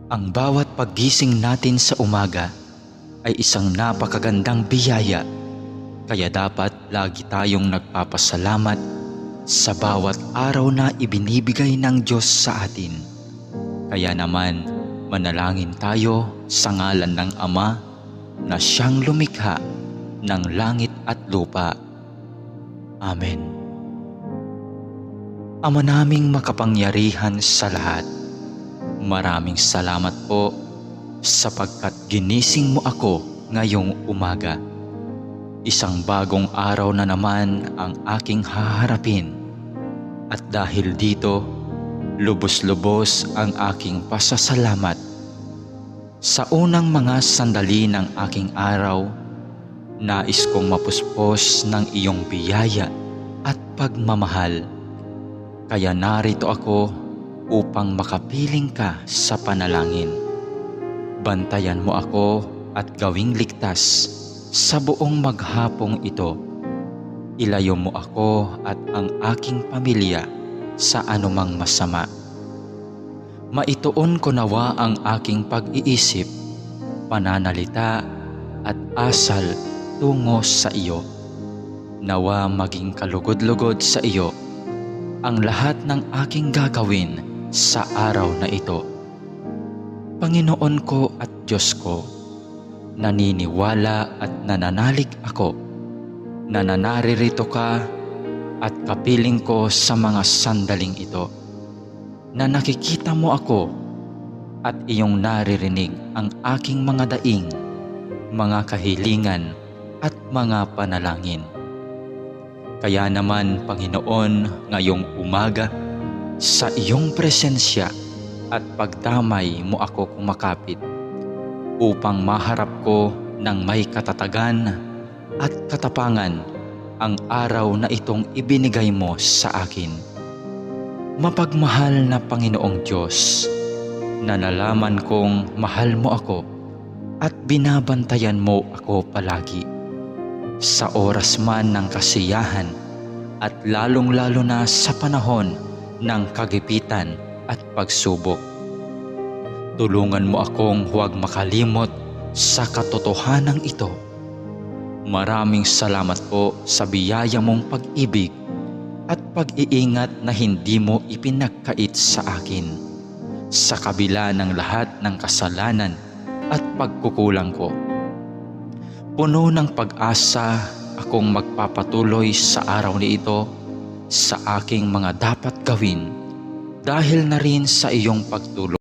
Ang bawat paggising natin sa umaga ay isang napakagandang biyaya, kaya dapat lagi tayong nagpapasalamat sa bawat araw na ibinibigay ng Diyos sa atin. Kaya naman, manalangin tayo sa ngalan ng Ama na siyang lumikha ng langit at lupa. Amen. Ama naming makapangyarihan sa lahat, maraming salamat po sapagkat ginising mo ako ngayong umaga. Isang bagong araw na naman ang aking haharapin. At dahil dito, lubos-lubos ang aking pasasalamat. Sa unang mga sandali ng aking araw, nais kong mapuspos ng iyong biyaya at pagmamahal. Kaya narito ako upang makapiling ka sa panalangin. Bantayan mo ako at gawing ligtas sa buong maghapong ito. Ilayo mo ako at ang aking pamilya sa anumang masama. Maituon ko nawa ang aking pag-iisip, pananalita at asal tungo sa iyo. Nawa maging kalugod-lugod sa iyo ang lahat ng aking gagawin sa araw na ito. Panginoon ko at Diyos ko, naniniwala at nananalig ako na naririto ka at kapiling ko sa mga sandaling ito, na nakikita mo ako at iyong naririnig ang aking mga daing, mga kahilingan at mga panalangin. Kaya naman, Panginoon, ngayong umaga, sa iyong presensya at pagdamay mo ako kumakapit upang maharap ko ng may katatagan at katapangan ang araw na itong ibinigay mo sa akin. Mapagmahal na Panginoong Diyos, na nalaman kong mahal mo ako at binabantayan mo ako palagi. Sa oras man ng kasiyahan at lalong-lalo na sa panahon ng kagipitan at pagsubok. Tulungan mo akong huwag makalimot sa katotohanan ito. Maraming salamat po sa biyaya mong pag-ibig at pag-iingat na hindi mo ipinagkait sa akin, sa kabila ng lahat ng kasalanan at pagkukulang ko. Puno ng pag-asa akong magpapatuloy sa araw na ito sa aking mga dapat gawin dahil na rin sa iyong pagtulong.